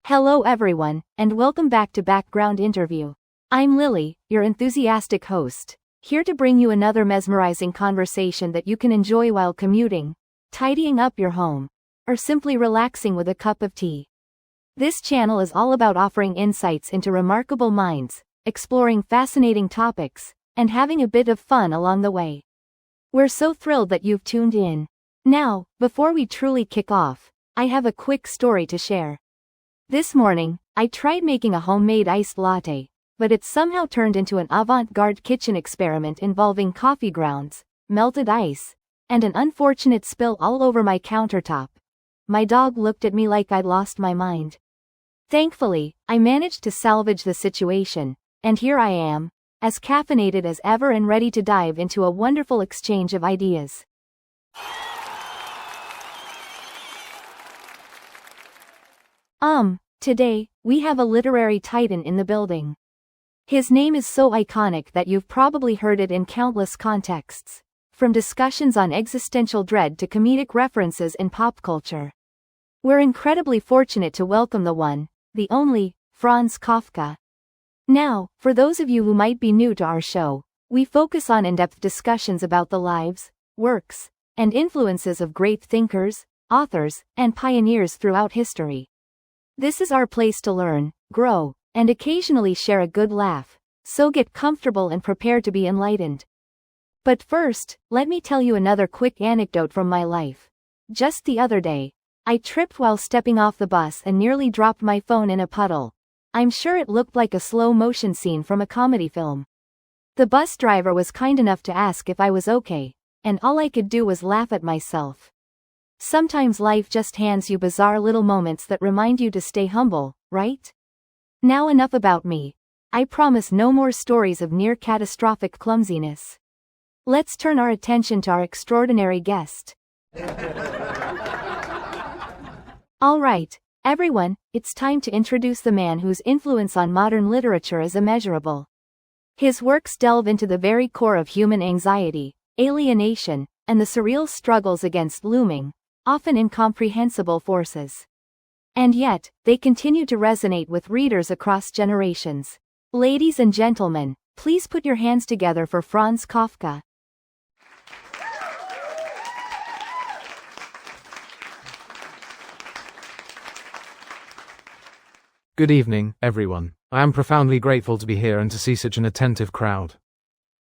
Hello everyone, and welcome back to Background Interview. I'm Lily, your enthusiastic host, here to bring you another mesmerizing conversation that you can enjoy while commuting, tidying up your home, or simply relaxing with a cup of tea. This channel is all about offering insights into remarkable minds, exploring fascinating topics, and having a bit of fun along the way. We're so thrilled that you've tuned in. Now, before we truly kick off, I have a quick story to share. This morning, I tried making a homemade iced latte, but it somehow turned into an avant-garde kitchen experiment involving coffee grounds, melted ice, and an unfortunate spill all over my countertop. My dog looked at me like I'd lost my mind. Thankfully, I managed to salvage the situation, and here I am, as caffeinated as ever and ready to dive into a wonderful exchange of ideas. Today, we have a literary titan in the building. His name is so iconic that you've probably heard it in countless contexts, from discussions on existential dread to comedic references in pop culture. We're incredibly fortunate to welcome the one, the only, Franz Kafka. Now, for those of you who might be new to our show, we focus on in-depth discussions about the lives, works, and influences of great thinkers, authors, and pioneers throughout history. This is our place to learn, grow, and occasionally share a good laugh, so get comfortable and prepare to be enlightened. But first, let me tell you another quick anecdote from my life. Just the other day, I tripped while stepping off the bus and nearly dropped my phone in a puddle. I'm sure it looked like a slow-motion scene from a comedy film. The bus driver was kind enough to ask if I was okay, and all I could do was laugh at myself. Sometimes life just hands you bizarre little moments that remind you to stay humble, right? Now enough about me. I promise no more stories of near-catastrophic clumsiness. Let's turn our attention to our extraordinary guest. All right, everyone, it's time to introduce the man whose influence on modern literature is immeasurable. His works delve into the very core of human anxiety, alienation, and the surreal struggles against looming, often incomprehensible forces. And yet, they continue to resonate with readers across generations. Ladies and gentlemen, please put your hands together for Franz Kafka. Good evening, everyone. I am profoundly grateful to be here and to see such an attentive crowd.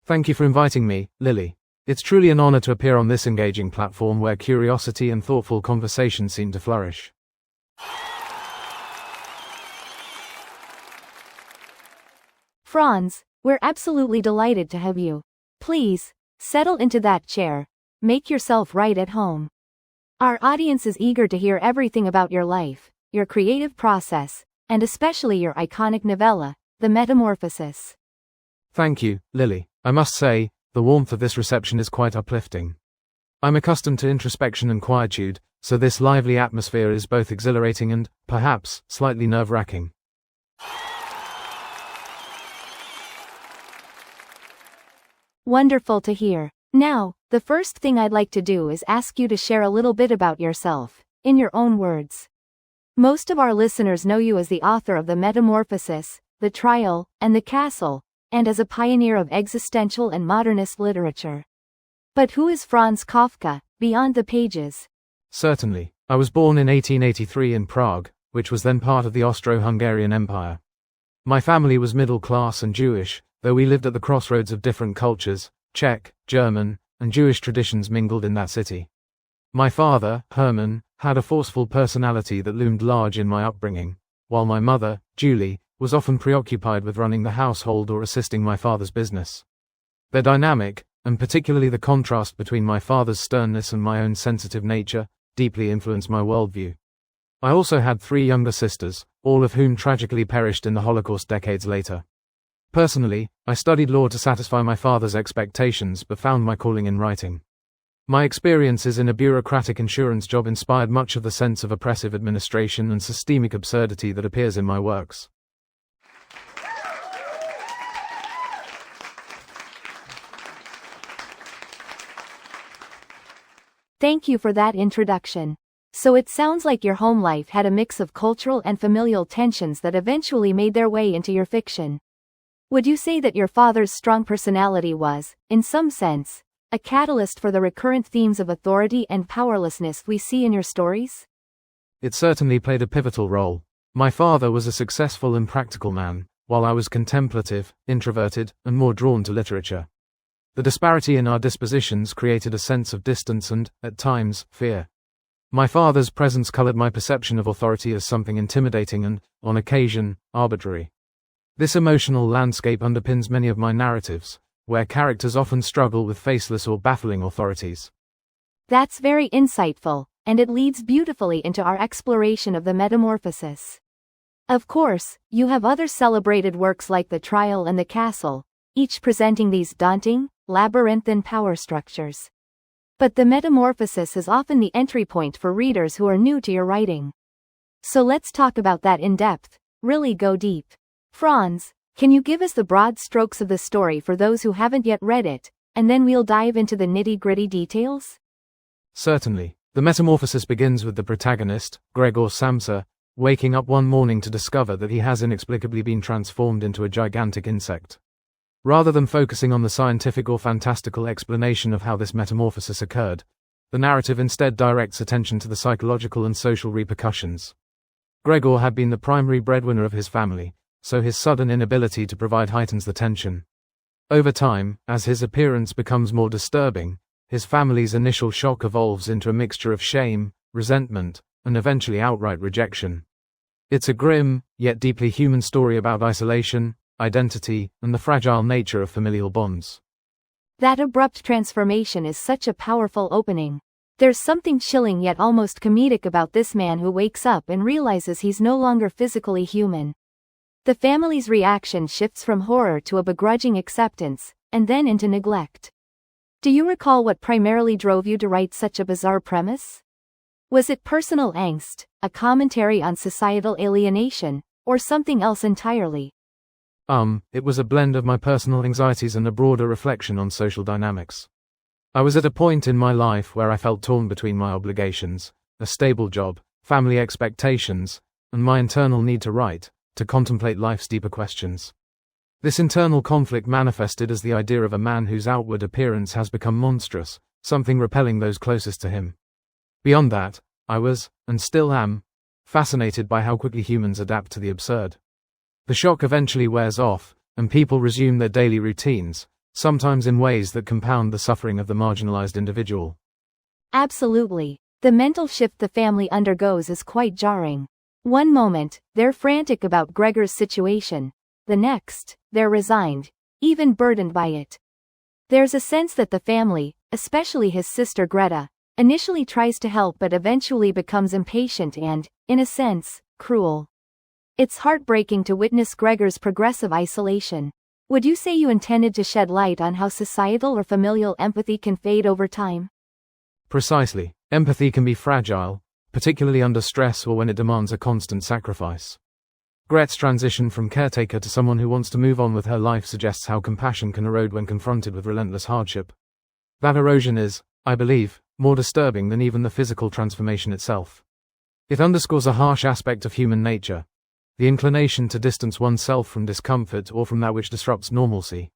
Thank you for inviting me, Lily. It's truly an honor to appear on this engaging platform where curiosity and thoughtful conversation seem to flourish. Franz, we're absolutely delighted to have you. Please, settle into that chair. Make yourself right at home. Our audience is eager to hear everything about your life, your creative process, and especially your iconic novella, The Metamorphosis. Thank you, Lily. I must say, the warmth of this reception is quite uplifting. I'm accustomed to introspection and quietude, so this lively atmosphere is both exhilarating and, perhaps, slightly nerve-wracking. Wonderful to hear. Now, the first thing I'd like to do is ask you to share a little bit about yourself, in your own words. Most of our listeners know you as the author of The Metamorphosis, The Trial, and The Castle, and as a pioneer of existential and modernist literature. But who is Franz Kafka, beyond the pages? Certainly. I was born in 1883 in Prague, which was then part of the Austro-Hungarian Empire. My family was middle class and Jewish, though we lived at the crossroads of different cultures, Czech, German, and Jewish traditions mingled in that city. My father, Hermann, had a forceful personality that loomed large in my upbringing, while my mother, Julie, was often preoccupied with running the household or assisting my father's business. Their dynamic, and particularly the contrast between my father's sternness and my own sensitive nature, deeply influenced my worldview. I also had 3 younger sisters, all of whom tragically perished in the Holocaust decades later. Personally, I studied law to satisfy my father's expectations but found my calling in writing. My experiences in a bureaucratic insurance job inspired much of the sense of oppressive administration and systemic absurdity that appears in my works. Thank you for that introduction. So it sounds like your home life had a mix of cultural and familial tensions that eventually made their way into your fiction. Would you say that your father's strong personality was, in some sense, a catalyst for the recurrent themes of authority and powerlessness we see in your stories? It certainly played a pivotal role. My father was a successful and practical man, while I was contemplative, introverted, and more drawn to literature. The disparity in our dispositions created a sense of distance and, at times, fear. My father's presence colored my perception of authority as something intimidating and, on occasion, arbitrary. This emotional landscape underpins many of my narratives, where characters often struggle with faceless or baffling authorities. That's very insightful, and it leads beautifully into our exploration of the Metamorphosis. Of course, you have other celebrated works like The Trial and The Castle, each presenting these daunting, labyrinthine power structures. But the Metamorphosis is often the entry point for readers who are new to your writing. So let's talk about that in depth, really go deep. Franz, can you give us the broad strokes of the story for those who haven't yet read it, and then we'll dive into the nitty-gritty details? Certainly. The Metamorphosis begins with the protagonist, Gregor Samsa, waking up one morning to discover that he has inexplicably been transformed into a gigantic insect. Rather than focusing on the scientific or fantastical explanation of how this metamorphosis occurred, the narrative instead directs attention to the psychological and social repercussions. Gregor had been the primary breadwinner of his family, so his sudden inability to provide heightens the tension. Over time, as his appearance becomes more disturbing, his family's initial shock evolves into a mixture of shame, resentment, and eventually outright rejection. It's a grim, yet deeply human story about isolation, identity, and the fragile nature of familial bonds. That abrupt transformation is such a powerful opening. There's something chilling yet almost comedic about this man who wakes up and realizes he's no longer physically human. The family's reaction shifts from horror to a begrudging acceptance, and then into neglect. Do you recall what primarily drove you to write such a bizarre premise? Was it personal angst, a commentary on societal alienation, or something else entirely? It was a blend of my personal anxieties and a broader reflection on social dynamics. I was at a point in my life where I felt torn between my obligations, a stable job, family expectations, and my internal need to write, to contemplate life's deeper questions. This internal conflict manifested as the idea of a man whose outward appearance has become monstrous, something repelling those closest to him. Beyond that, I was, and still am, fascinated by how quickly humans adapt to the absurd. The shock eventually wears off, and people resume their daily routines, sometimes in ways that compound the suffering of the marginalized individual. Absolutely. The mental shift the family undergoes is quite jarring. One moment, they're frantic about Gregor's situation. The next, they're resigned, even burdened by it. There's a sense that the family, especially his sister Greta, initially tries to help but eventually becomes impatient and, in a sense, cruel. It's heartbreaking to witness Gregor's progressive isolation. Would you say you intended to shed light on how societal or familial empathy can fade over time? Precisely. Empathy can be fragile, particularly under stress or when it demands a constant sacrifice. Gret's transition from caretaker to someone who wants to move on with her life suggests how compassion can erode when confronted with relentless hardship. That erosion is, I believe, more disturbing than even the physical transformation itself. It underscores a harsh aspect of human nature, the inclination to distance oneself from discomfort or from that which disrupts normalcy.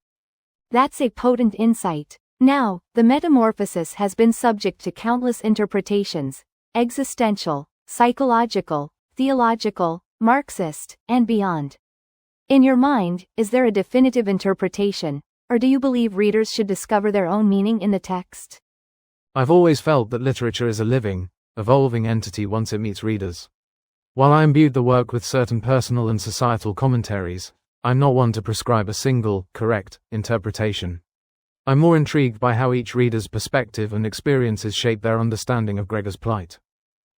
That's a potent insight. Now, the Metamorphosis has been subject to countless interpretations: existential, psychological, theological, Marxist, and beyond. In your mind, is there a definitive interpretation, or do you believe readers should discover their own meaning in the text? I've always felt that literature is a living, evolving entity once it meets readers. While I imbued the work with certain personal and societal commentaries, I'm not one to prescribe a single, correct, interpretation. I'm more intrigued by how each reader's perspective and experiences shape their understanding of Gregor's plight.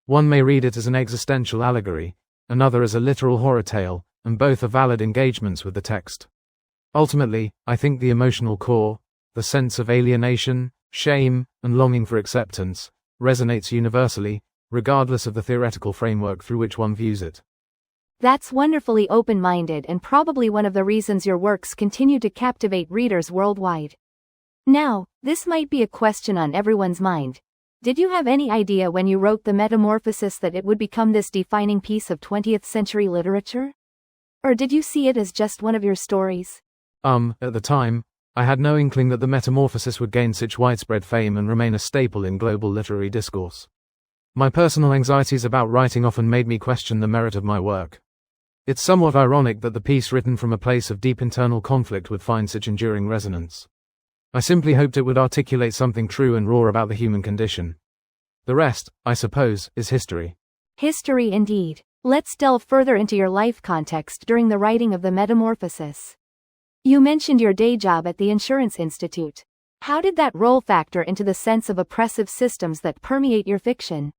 One may read it as an existential allegory, another as a literal horror tale, and both are valid engagements with the text. Ultimately, I think the emotional core, the sense of alienation, shame, and longing for acceptance, resonates universally, regardless of the theoretical framework through which one views it. That's wonderfully open-minded and probably one of the reasons your works continue to captivate readers worldwide. Now, this might be a question on everyone's mind. Did you have any idea when you wrote the Metamorphosis that it would become this defining piece of 20th century literature? Or did you see it as just one of your stories? At the time, I had no inkling that the Metamorphosis would gain such widespread fame and remain a staple in global literary discourse. My personal anxieties about writing often made me question the merit of my work. It's somewhat ironic that the piece written from a place of deep internal conflict would find such enduring resonance. I simply hoped it would articulate something true and raw about the human condition. The rest, I suppose, is history. History indeed. Let's delve further into your life context during the writing of the Metamorphosis. You mentioned your day job at the Insurance Institute. How did that role factor into the sense of oppressive systems that permeate your fiction?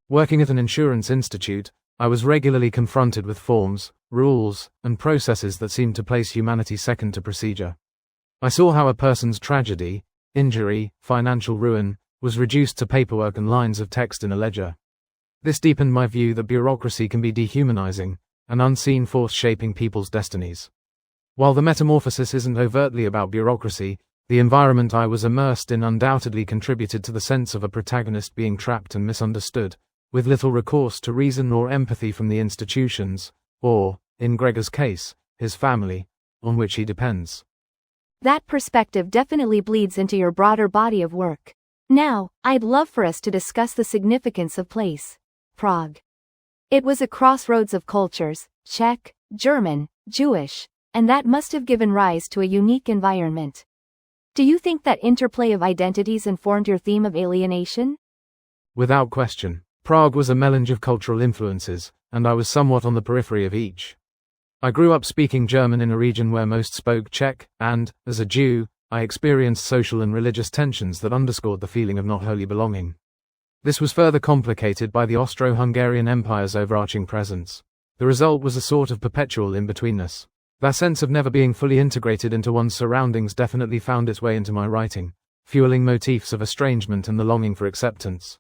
Working at an insurance institute, I was regularly confronted with forms, rules, and processes that seemed to place humanity second to procedure. I saw how a person's tragedy, injury, financial ruin, was reduced to paperwork and lines of text in a ledger. This deepened my view that bureaucracy can be dehumanizing, an unseen force shaping people's destinies. While the Metamorphosis isn't overtly about bureaucracy, the environment I was immersed in undoubtedly contributed to the sense of a protagonist being trapped and misunderstood, with little recourse to reason or empathy from the institutions, or, in Gregor's case, his family, on which he depends. That perspective definitely bleeds into your broader body of work. Now, I'd love for us to discuss the significance of place, Prague. It was a crossroads of cultures, Czech, German, Jewish, and that must have given rise to a unique environment. Do you think that interplay of identities informed your theme of alienation? Without question. Prague was a melange of cultural influences, and I was somewhat on the periphery of each. I grew up speaking German in a region where most spoke Czech, and, as a Jew, I experienced social and religious tensions that underscored the feeling of not wholly belonging. This was further complicated by the Austro-Hungarian Empire's overarching presence. The result was a sort of perpetual in-betweenness. That sense of never being fully integrated into one's surroundings definitely found its way into my writing, fueling motifs of estrangement and the longing for acceptance.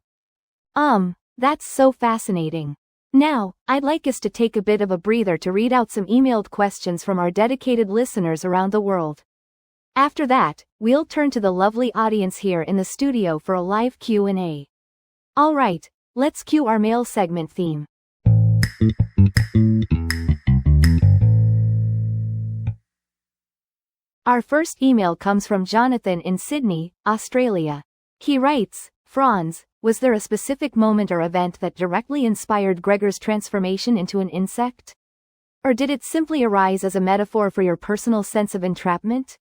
That's so fascinating. Now, I'd like us to take a bit of a breather to read out some emailed questions from our dedicated listeners around the world. After that, we'll turn to the lovely audience here in the studio for a live Q&A. All right, let's cue our mail segment theme. Our first email comes from Jonathan in Sydney, Australia. He writes, Franz, was there a specific moment or event that directly inspired Gregor's transformation into an insect? Or did it simply arise as a metaphor for your personal sense of entrapment?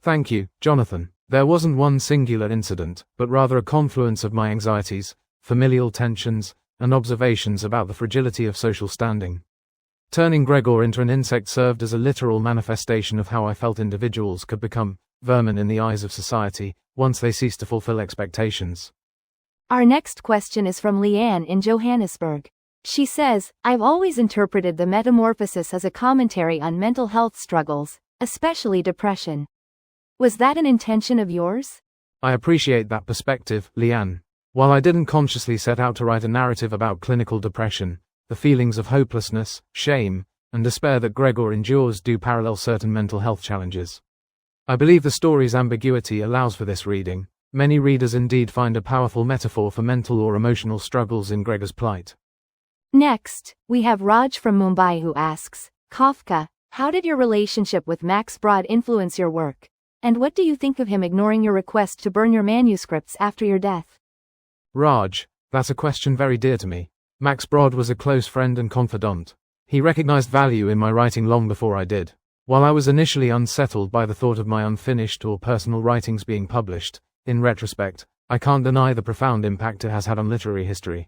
Thank you, Jonathan. There wasn't one singular incident, but rather a confluence of my anxieties, familial tensions, and observations about the fragility of social standing. Turning Gregor into an insect served as a literal manifestation of how I felt individuals could become vermin in the eyes of society, once they cease to fulfill expectations. Our next question is from Leanne in Johannesburg. She says, I've always interpreted the Metamorphosis as a commentary on mental health struggles, especially depression. Was that an intention of yours? I appreciate that perspective, Leanne. While I didn't consciously set out to write a narrative about clinical depression, the feelings of hopelessness, shame, and despair that Gregor endures do parallel certain mental health challenges. I believe the story's ambiguity allows for this reading. Many readers indeed find a powerful metaphor for mental or emotional struggles in Gregor's plight. Next, we have Raj from Mumbai who asks, Kafka, how did your relationship with Max Brod influence your work? And what do you think of him ignoring your request to burn your manuscripts after your death? Raj, that's a question very dear to me. Max Brod was a close friend and confidant. He recognized value in my writing long before I did. While I was initially unsettled by the thought of my unfinished or personal writings being published, in retrospect, I can't deny the profound impact it has had on literary history.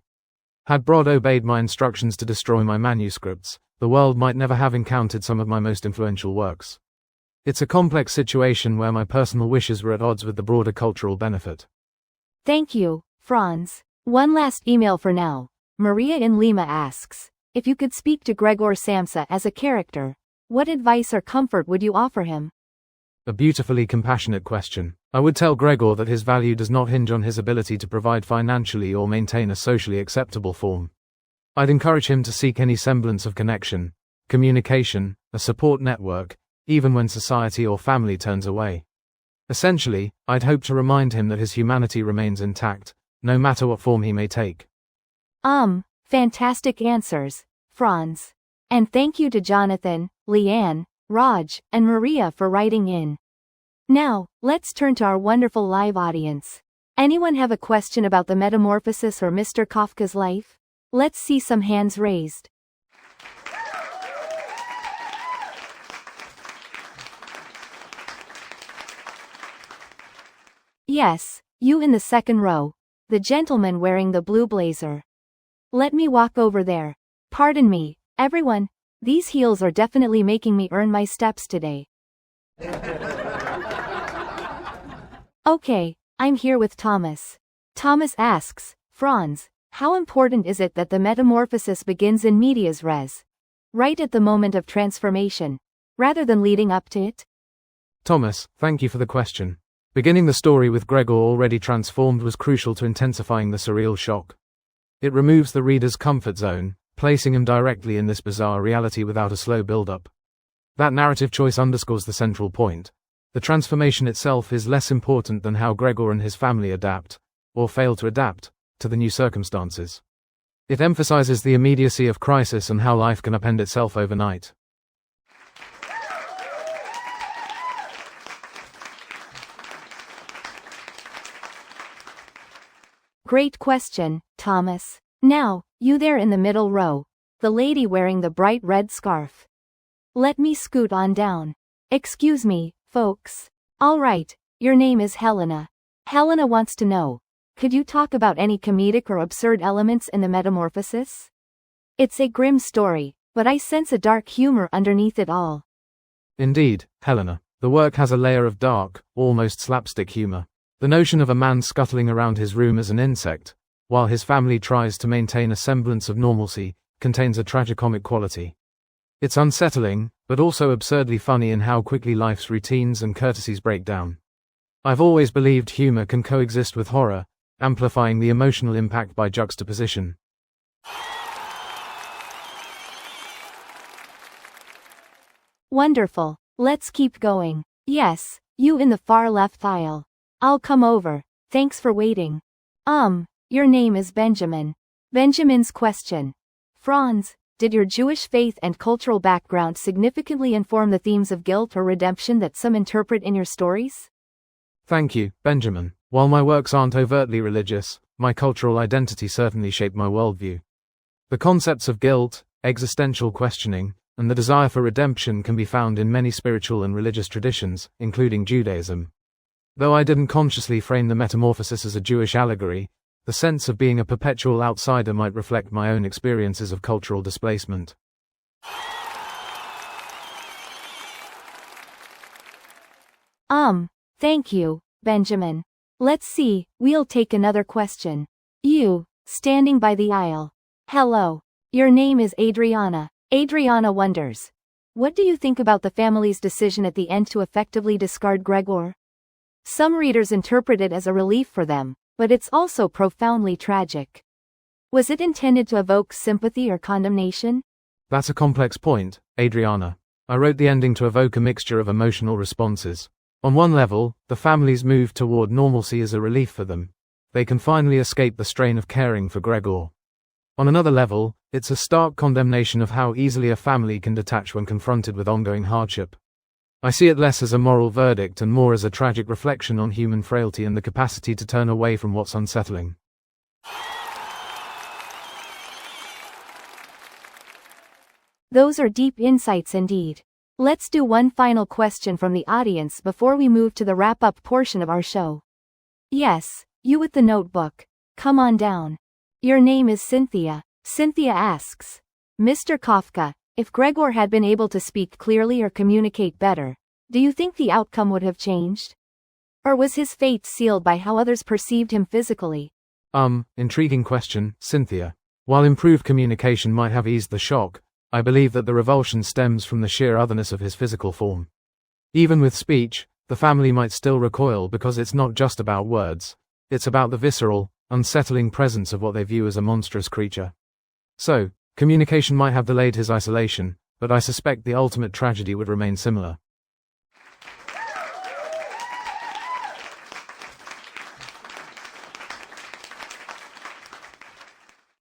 Had Brod obeyed my instructions to destroy my manuscripts, the world might never have encountered some of my most influential works. It's a complex situation where my personal wishes were at odds with the broader cultural benefit. Thank you, Franz. One last email for now. Maria in Lima asks, if you could speak to Gregor Samsa as a character, what advice or comfort would you offer him? A beautifully compassionate question. I would tell Gregor that his value does not hinge on his ability to provide financially or maintain a socially acceptable form. I'd encourage him to seek any semblance of connection, communication, a support network, even when society or family turns away. Essentially, I'd hope to remind him that his humanity remains intact, no matter what form he may take. Fantastic answers, Franz. And thank you to Jonathan, Leanne, Raj, and Maria for writing in. Now, let's turn to our wonderful live audience. Anyone have a question about the Metamorphosis or Mr. Kafka's life? Let's see some hands raised. Yes, you in the second row. The gentleman wearing the blue blazer. Let me walk over there. Pardon me, everyone, these heels are definitely making me earn my steps today. Okay, I'm here with Thomas. Thomas asks, Franz, how important is it that the metamorphosis begins in medias res? Right at the moment of transformation, rather than leading up to it? Thomas, thank you for the question. Beginning the story with Gregor already transformed was crucial to intensifying the surreal shock. It removes the reader's comfort zone, placing him directly in this bizarre reality without a slow build-up. That narrative choice underscores the central point. The transformation itself is less important than how Gregor and his family adapt, or fail to adapt, to the new circumstances. It emphasizes the immediacy of crisis and how life can upend itself overnight. Great question, Thomas. Now, you there in the middle row, the lady wearing the bright red scarf. Let me scoot on down. Excuse me, folks. All right, your name is Helena. Helena wants to know, could you talk about any comedic or absurd elements in the Metamorphosis? It's a grim story, but I sense a dark humor underneath it all. Indeed, Helena, the work has a layer of dark, almost slapstick humor. The notion of a man scuttling around his room as an insect, while his family tries to maintain a semblance of normalcy, contains a tragicomic quality. It's unsettling, but also absurdly funny in how quickly life's routines and courtesies break down. I've always believed humor can coexist with horror, amplifying the emotional impact by juxtaposition. Wonderful. Let's keep going. Yes, you in the far left aisle. I'll come over. Thanks for waiting. Your name is Benjamin. Benjamin's question. Franz, did your Jewish faith and cultural background significantly inform the themes of guilt or redemption that some interpret in your stories? Thank you, Benjamin. While my works aren't overtly religious, my cultural identity certainly shaped my worldview. The concepts of guilt, existential questioning, and the desire for redemption can be found in many spiritual and religious traditions, including Judaism. Though I didn't consciously frame the Metamorphosis as a Jewish allegory, the sense of being a perpetual outsider might reflect my own experiences of cultural displacement. Thank you, Benjamin. Let's see, we'll take another question. You, standing by the aisle. Hello. Your name is Adriana. Adriana wonders, what do you think about the family's decision at the end to effectively discard Gregor? Some readers interpret it as a relief for them, but it's also profoundly tragic. Was it intended to evoke sympathy or condemnation? That's a complex point, Adriana. I wrote the ending to evoke a mixture of emotional responses. On one level, the family's move toward normalcy is a relief for them. They can finally escape the strain of caring for Gregor. On another level, it's a stark condemnation of how easily a family can detach when confronted with ongoing hardship. I see it less as a moral verdict and more as a tragic reflection on human frailty and the capacity to turn away from what's unsettling. Those are deep insights indeed. Let's do one final question from the audience before we move to the wrap-up portion of our show. Yes, you with the notebook. Come on down. Your name is Cynthia. Cynthia asks, Mr. Kafka, if Gregor had been able to speak clearly or communicate better, do you think the outcome would have changed? Or was his fate sealed by how others perceived him physically? Intriguing question, Cynthia. While improved communication might have eased the shock, I believe that the revulsion stems from the sheer otherness of his physical form. Even with speech, the family might still recoil because it's not just about words, it's about the visceral, unsettling presence of what they view as a monstrous creature. So, communication might have delayed his isolation, but I suspect the ultimate tragedy would remain similar.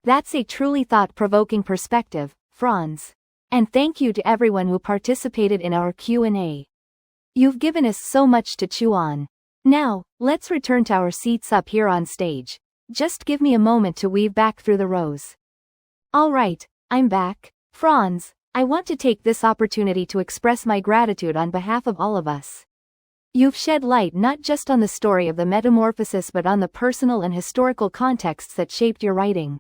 That's a truly thought-provoking perspective, Franz. And thank you to everyone who participated in our Q&A. You've given us so much to chew on. Now, let's return to our seats up here on stage. Just give me a moment to weave back through the rows. Alright, I'm back. Franz, I want to take this opportunity to express my gratitude on behalf of all of us. You've shed light not just on the story of the Metamorphosis but on the personal and historical contexts that shaped your writing.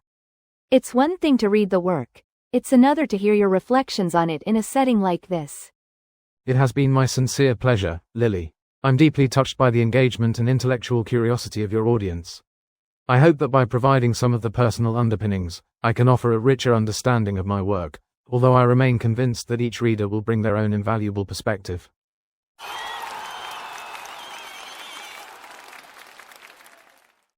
It's one thing to read the work. It's another to hear your reflections on it in a setting like this. It has been my sincere pleasure, Lily. I'm deeply touched by the engagement and intellectual curiosity of your audience. I hope that by providing some of the personal underpinnings, I can offer a richer understanding of my work, although I remain convinced that each reader will bring their own invaluable perspective.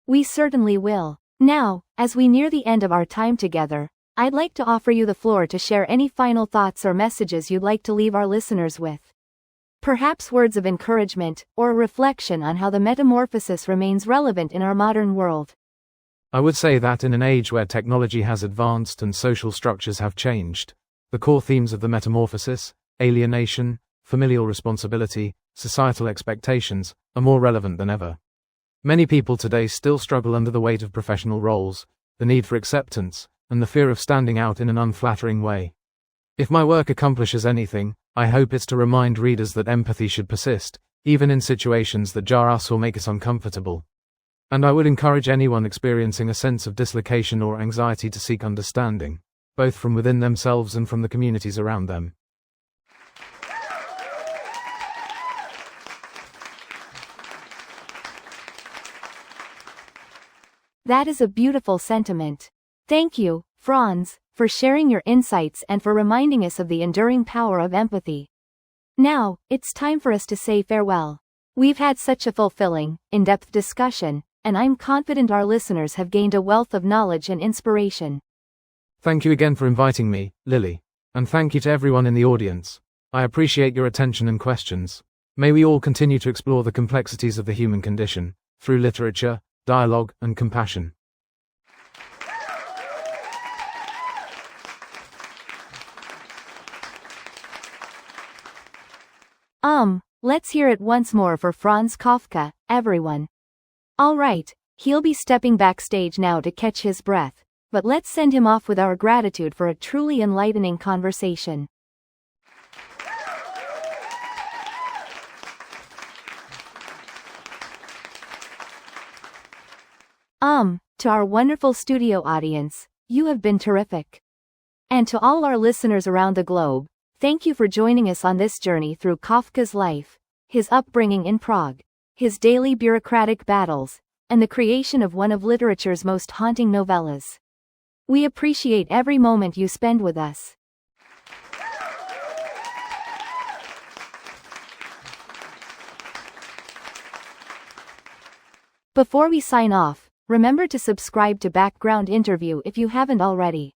We certainly will. Now, as we near the end of our time together, I'd like to offer you the floor to share any final thoughts or messages you'd like to leave our listeners with. Perhaps words of encouragement, or a reflection on how the Metamorphosis remains relevant in our modern world. I would say that in an age where technology has advanced and social structures have changed, the core themes of the Metamorphosis, alienation, familial responsibility, societal expectations, are more relevant than ever. Many people today still struggle under the weight of professional roles, the need for acceptance, and the fear of standing out in an unflattering way. If my work accomplishes anything, I hope it's to remind readers that empathy should persist, even in situations that jar us or make us uncomfortable. And I would encourage anyone experiencing a sense of dislocation or anxiety to seek understanding, both from within themselves and from the communities around them. That is a beautiful sentiment. Thank you, Franz, for sharing your insights and for reminding us of the enduring power of empathy. Now, it's time for us to say farewell. We've had such a fulfilling, in-depth discussion, and I'm confident our listeners have gained a wealth of knowledge and inspiration. Thank you again for inviting me, Lily. And thank you to everyone in the audience. I appreciate your attention and questions. May we all continue to explore the complexities of the human condition, through literature, dialogue, and compassion. Let's hear it once more for Franz Kafka, everyone. Alright, he'll be stepping backstage now to catch his breath, but let's send him off with our gratitude for a truly enlightening conversation. To our wonderful studio audience, you have been terrific. And to all our listeners around the globe, thank you for joining us on this journey through Kafka's life, his upbringing in Prague, his daily bureaucratic battles, and the creation of one of literature's most haunting novellas. We appreciate every moment you spend with us. Before we sign off, remember to subscribe to Background Interview if you haven't already.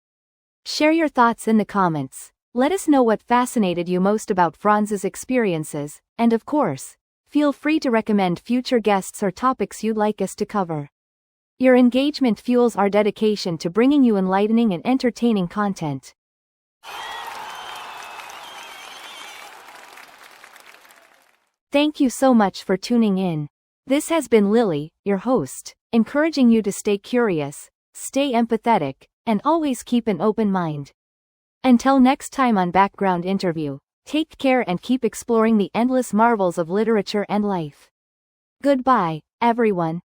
Share your thoughts in the comments. Let us know what fascinated you most about Franz's experiences, and of course, feel free to recommend future guests or topics you'd like us to cover. Your engagement fuels our dedication to bringing you enlightening and entertaining content. Thank you so much for tuning in. This has been Lily, your host, encouraging you to stay curious, stay empathetic, and always keep an open mind. Until next time on Background Interview, take care and keep exploring the endless marvels of literature and life. Goodbye, everyone.